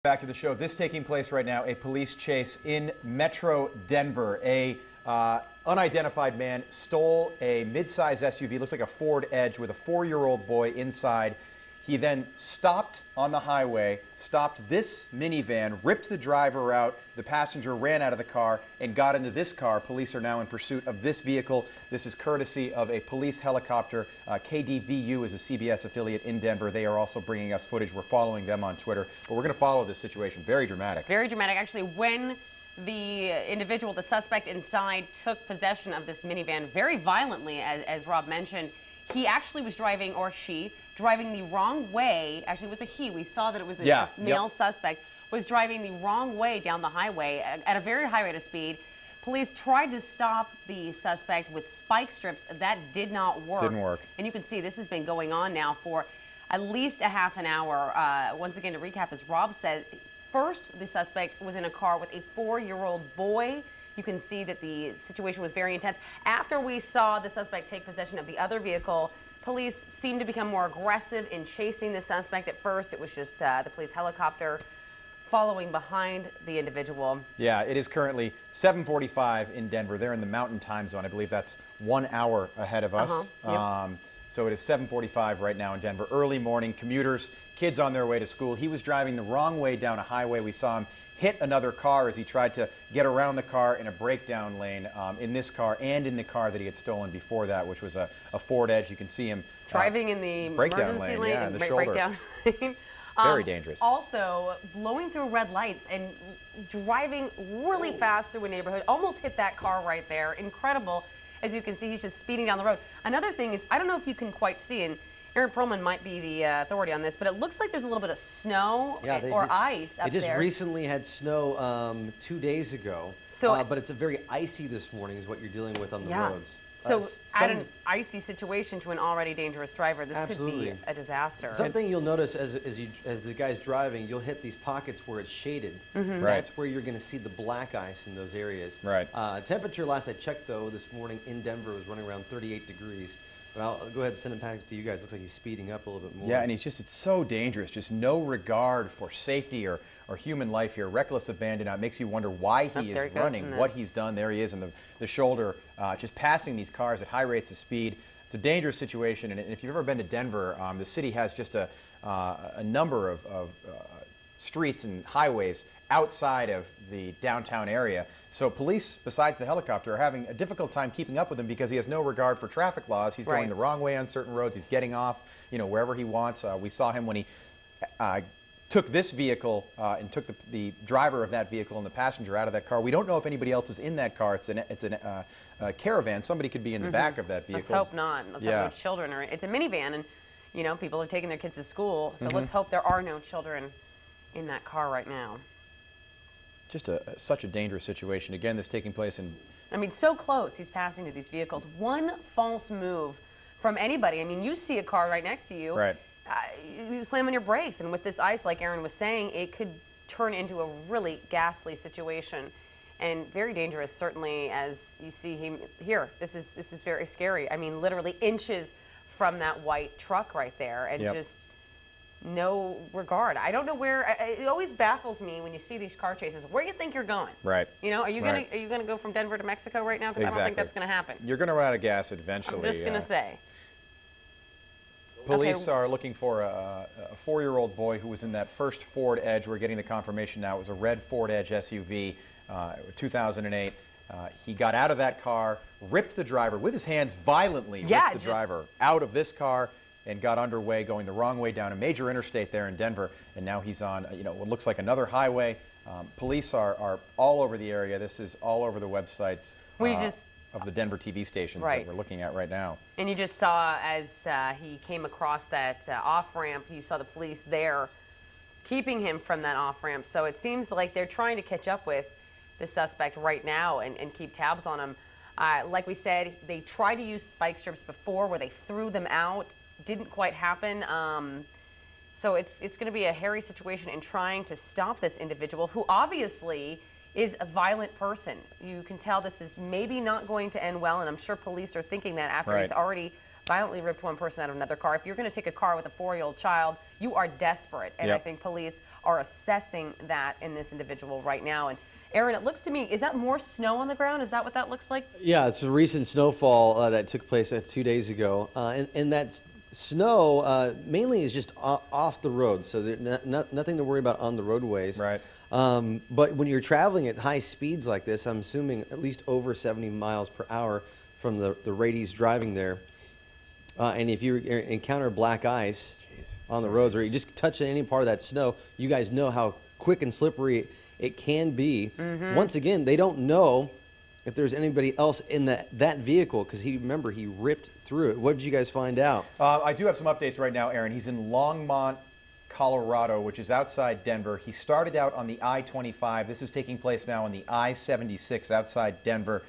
Back to the show. This taking place right now, a police chase in Metro Denver. A unidentified man stole a mid-size SUV, looks like a Ford Edge, with a 4-year-old boy inside. He then stopped on the highway, stopped this minivan, ripped the driver out. The passenger ran out of the car and got into this car. Police are now in pursuit of this vehicle. This is courtesy of a police helicopter. KDVU is a CBS affiliate in Denver. They are also bringing us footage. We're following them on Twitter. But we're going to follow this situation. Very dramatic. Very dramatic. Actually, when the individual, the suspect inside, took possession of this minivan very violently, as Rob mentioned, he actually was driving, or she, driving the wrong way. Actually, it was a he. We saw that it was a male suspect, was driving the wrong way down the highway at a very high rate of speed. Police tried to stop the suspect with spike strips. That did not work. Didn't work. And you can see this has been going on now for at least a half an hour. Once again, to recap, as Rob said, first, the suspect was in a car with a 4-year-old boy. You can see that the situation was very intense. After we saw the suspect take possession of the other vehicle, police seemed to become more aggressive in chasing the suspect. At first, it was just the police helicopter following behind the individual. Yeah, it is currently 7:45 in Denver. They're in the Mountain Time Zone. I believe that's 1 hour ahead of us. So it is 7:45 right now in Denver. Early morning, commuters, kids on their way to school. He was driving the wrong way down a highway. We saw him hit another car as he tried to get around the car in a breakdown lane in this car and in the car that he had stolen before that, which was a Ford Edge. You can see him driving in the breakdown emergency lane, lane, the shoulder. breakdown lane. Very dangerous. Also, blowing through red lights and driving really fast through a neighborhood. Almost hit that car right there. Incredible. As you can see, he's just speeding down the road. Another thing is, I don't know if you can quite see, and Aaron Perlman might be the authority on this, but it looks like there's a little bit of snow or ice up there. They just recently had snow 2 days ago, but it's a very icy this morning is what you're dealing with on the roads. So add an icy situation to an already dangerous driver. This could be a disaster. Something you'll notice as the guy's driving, you'll hit these pockets where it's shaded. That's where you're going to see the black ice in those areas. Temperature last I checked, though, this morning in Denver was running around 38 degrees. But I'll go ahead and send him back to you guys. Looks like he's speeding up a little bit more. Yeah, and it's so dangerous. Just no regard for safety or human life here. Reckless abandon. It makes you wonder why he is running, what he's done. There he is in the shoulder, just passing these cars at high rates of speed. It's a dangerous situation, and if you've ever been to Denver, the city has just a number of streets and highways outside of the downtown area. So police, besides the helicopter, are having a difficult time keeping up with him because he has no regard for traffic laws. He's going the wrong way on certain roads. He's getting off, wherever he wants. We saw him when he took this vehicle and took the driver of that vehicle and the passenger out of that car. We don't know if anybody else is in that car. It's a caravan. Somebody could be in the back of that vehicle. Let's hope not. Let's hope no children are. It's a minivan, and people are taking their kids to school. So let's hope there are no children in that car right now. Just such a dangerous situation. Again, this taking place in... I mean, so close he's passing to these vehicles. One false move from anybody. I mean, you see a car right next to you. You slam on your brakes, and with this ice, like Aaron was saying, it could turn into a really ghastly situation. And very dangerous, certainly, as you see him here. This is very scary. I mean, literally inches from that white truck right there, and just... no regard. I don't know where. It always baffles me when you see these car chases. Where do you think you're going? Are you gonna go from Denver to Mexico right now? Because I don't think that's gonna happen. You're gonna run out of gas eventually. I'm just gonna say. Police are looking for a 4-year-old boy who was in that first Ford Edge. We're getting the confirmation now. It was a red Ford Edge SUV, 2008. He got out of that car, ripped the driver with his hands violently, ripped the driver out of this car, and got underway going the wrong way down a major interstate there in Denver, and now he's on what looks like another highway. Police are all over the area. This is all over the websites of the Denver TV stations that we're looking at right now. And you just saw as he came across that off-ramp, you saw the police there keeping him from that off-ramp. So it seems like they're trying to catch up with the suspect right now and keep tabs on him. Like we said, they tried to use spike strips before where they threw them out. Didn't quite happen. So it's going to be a hairy situation in trying to stop this individual who obviously is a violent person. You can tell this is maybe not going to end well, and I'm sure police are thinking that after he's already violently ripped one person out of another car. If you're going to take a car with a 4-year-old child, you are desperate. And I think police are assessing that in this individual right now. And Aaron, it looks to me, is that more snow on the ground? Is that what that looks like? Yeah, it's a recent snowfall that took place 2 days ago. And that snow mainly is just off the road, so there's nothing to worry about on the roadways. Right. But when you're traveling at high speeds like this, I'm assuming at least over 70 miles per hour from the ladies driving there. And if you encounter black ice on the roads, or you just touch any part of that snow, you guys know how quick and slippery it can be. Once again, they don't know if there's anybody else in that vehicle, because remember, he ripped through it. What did you guys find out? I do have some updates right now, Aaron. He's in Longmont, Colorado, which is outside Denver. He started out on the I-25. This is taking place now on the I-76 outside Denver.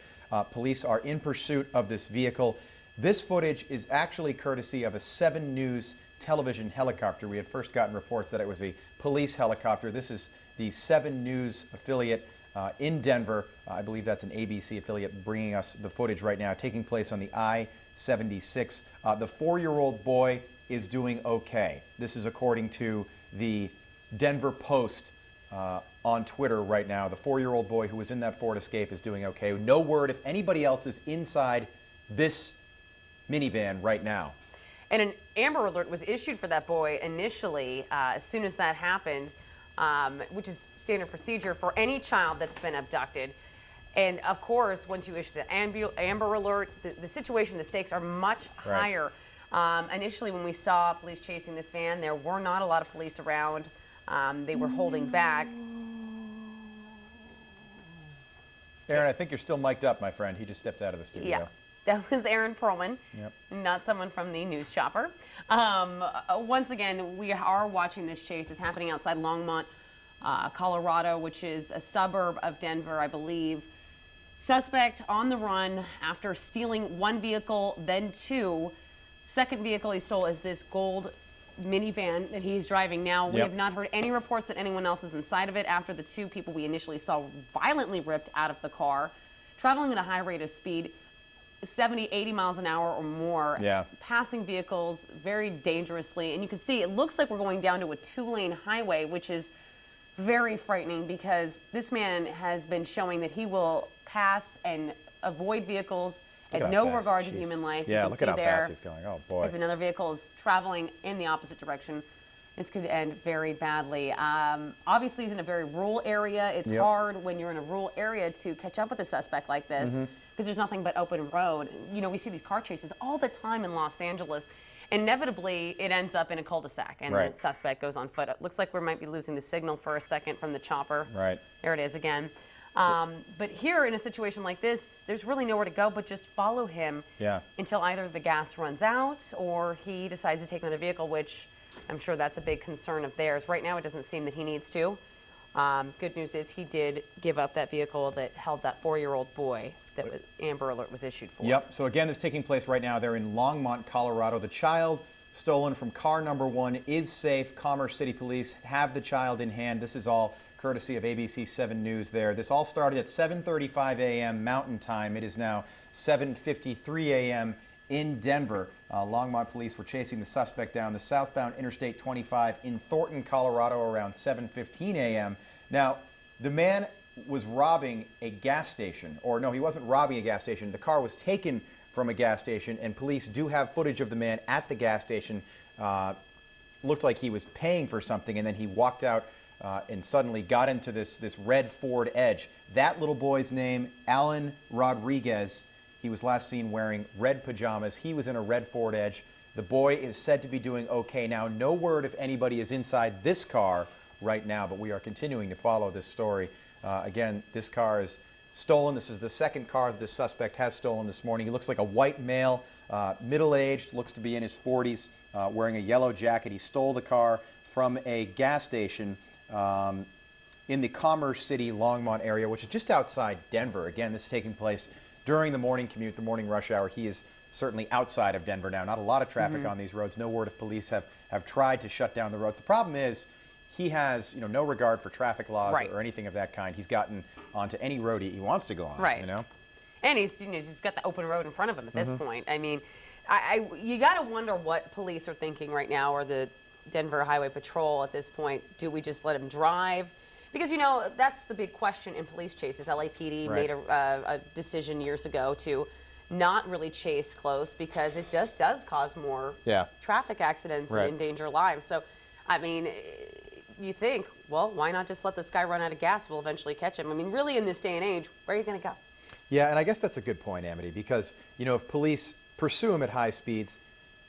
Police are in pursuit of this vehicle. This footage is actually courtesy of a 7 News television helicopter. We had first gotten reports that it was a police helicopter. This is the 7 News affiliate in Denver. I believe that's an ABC affiliate bringing us the footage right now, taking place on the I-76. The 4-year-old boy is doing okay. This is according to the Denver Post on Twitter right now. The 4-year-old boy who was in that Ford Escape is doing okay. No word if anybody else is inside this minivan right now. And an Amber Alert was issued for that boy initially as soon as that happened, which is standard procedure for any child that's been abducted. And of course, once you issue the Amber Alert, the situation, the stakes are much higher. Initially, when we saw police chasing this van, there were not a lot of police around. They were holding back. Aaron, I think you're still mic'd up, my friend. He just stepped out of the studio. Yeah. That was Aaron Perlman, not someone from the News Chopper. Once again, we are watching this chase. It's happening outside Longmont, Colorado, which is a suburb of Denver, I believe. Suspect on the run after stealing 1 vehicle, then 2. Second vehicle he stole is this gold minivan that he's driving now. We have not heard any reports that anyone else is inside of it after the 2 people we initially saw violently ripped out of the car, traveling at a high rate of speed. 70, 80 miles an hour or more, passing vehicles very dangerously. And you can see it looks like we're going down to a 2-lane highway, which is very frightening because this man has been showing that he will pass and avoid vehicles at no regard to human life. Yeah, look at how fast he's going. Oh, boy. If another vehicle is traveling in the opposite direction, this could end very badly. Obviously, he's in a very rural area. It's hard when you're in a rural area to catch up with a suspect like this. Because there's nothing but open road. You know, we see these car chases all the time in Los Angeles. Inevitably, it ends up in a cul-de-sac, and the suspect goes on foot. It looks like we might be losing the signal for a second from the chopper. There it is again. But here, in a situation like this, there's really nowhere to go but just follow him until either the gas runs out or he decides to take another vehicle, which I'm sure that's a big concern of theirs. Right now, it doesn't seem that he needs to. Good news is he did give up that vehicle that held that 4-year-old boy that Amber Alert was issued for. So again, this is taking place right now. They're in Longmont, Colorado. The child stolen from car number 1 is safe. Commerce City Police have the child in hand. This is all courtesy of ABC 7 News there. This all started at 7:35 a.m. Mountain Time. It is now 7:53 a.m. in Denver. Longmont police were chasing the suspect down the southbound Interstate 25 in Thornton, Colorado around 7:15 a.m. Now, the man was robbing a gas station, or no, he wasn't robbing a gas station. The car was taken from a gas station, and police do have footage of the man at the gas station. Looked like he was paying for something, and then he walked out and suddenly got into this red Ford Edge. That little boy's name, Alan Rodriguez. He was last seen wearing red pajamas. He was in a red Ford Edge. The boy is said to be doing okay now. No word if anybody is inside this car right now, but we are continuing to follow this story. Again, this car is stolen. This is the second car that this suspect has stolen this morning. He looks like a white male, middle-aged, looks to be in his 40s, wearing a yellow jacket. He stole the car from a gas station in the Commerce City, Longmont area, which is just outside Denver. Again, this is taking place during the morning commute, the morning rush hour. He is certainly outside of Denver now. Not a lot of traffic on these roads. No word if police have tried to shut down the roads. The problem is he has no regard for traffic laws or anything of that kind. He's gotten onto any road he wants to go on. And he's got the open road in front of him at this point. I mean, You got to wonder what police are thinking right now, or the Denver Highway Patrol at this point. Do we just let him drive? Because, you know, that's the big question in police chases. LAPD made a decision years ago to not really chase close because it just does cause more traffic accidents and endanger lives. So, I mean, you think, well, why not just let this guy run out of gas? We'll eventually catch him. I mean, really, in this day and age, where are you going to go? Yeah, and I guess that's a good point, Amity, because, you know, if police pursue him at high speeds,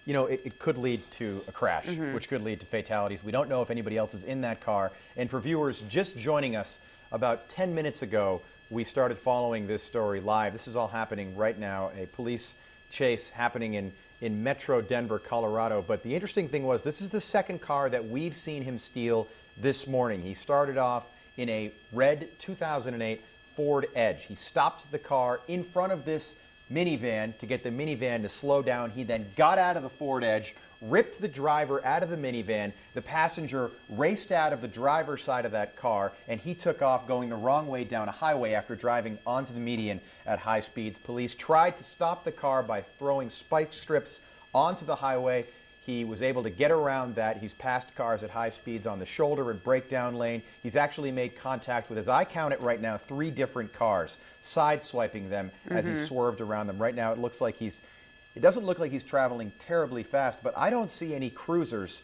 you know, it could lead to a crash, which could lead to fatalities. We don't know if anybody else is in that car. And for viewers just joining us, about 10 minutes ago, we started following this story live. This is all happening right now, a police chase happening in Metro Denver, Colorado. But the interesting thing was, this is the second car that we've seen him steal this morning. He started off in a red 2008 Ford Edge. He stopped the car in front of this minivan to get the minivan to slow down. He then got out of the Ford Edge, ripped the driver out of the minivan. The passenger raced out of the driver's side of that car, and he took off going the wrong way down a highway after driving onto the median at high speeds. Police tried to stop the car by throwing spike strips onto the highway. He was able to get around that. He's passed cars at high speeds on the shoulder and breakdown lane. He's actually made contact with, as I count it right now, 3 different cars, sideswiping them as he swerved around them. Right now it looks like it doesn't look like he's traveling terribly fast, but I don't see any cruisers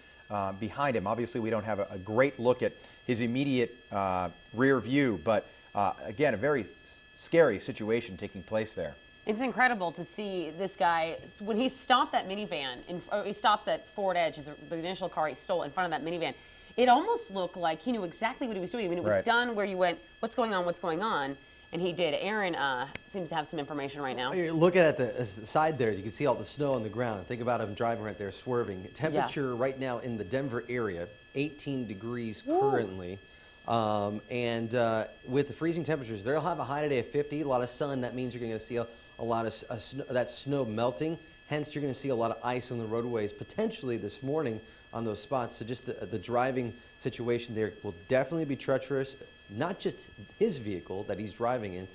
behind him. Obviously, we don't have a great look at his immediate rear view, but again, a very scary situation taking place there. It's incredible to see this guy, when he stopped that minivan, he stopped that Ford Edge, the initial car he stole, in front of that minivan. It almost looked like he knew exactly what he was doing. I mean, it was done where you went, what's going on, what's going on? And he did. Aaron seems to have some information right now. You're looking at the side there, you can see all the snow on the ground. Think about him driving right there, swerving. Temperature right now in the Denver area, 18 degrees currently. With the freezing temperatures, they'll have a high today of 50, a lot of sun. That means you're going to see a lot of that snow melting. Hence, you're going to see a lot of ice on the roadways potentially this morning on those spots. So just the driving situation there will definitely be treacherous. Not just his vehicle that he's driving in,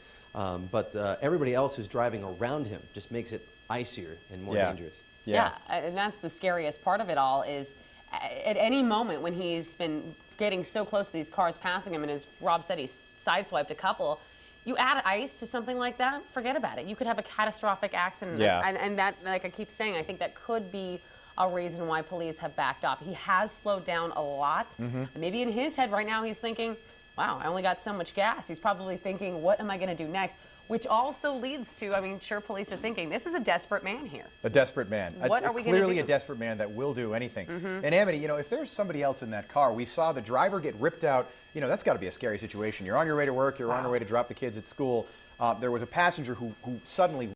but everybody else who's driving around him just makes it icier and more dangerous. Yeah, and that's the scariest part of it all is at any moment when he's been getting so close to these cars passing him, and as Rob said, he's sideswiped a couple. You add ice to something like that, forget about it. You could have a catastrophic accident. And that, like I keep saying, I think that could be a reason why police have backed off. He has slowed down a lot. Maybe in his head right now he's thinking, wow, I only got so much gas. He's probably thinking, what am I going to do next? Which also leads to, I mean, sure, police are thinking, this is a desperate man here. A desperate man. What are we going to do? Clearly a desperate man that will do anything. And Amity, you know, if there's somebody else in that car, we saw the driver get ripped out. You know, that's got to be a scary situation. You're on your way to work, you're on your way to drop the kids at school. There was a passenger who suddenly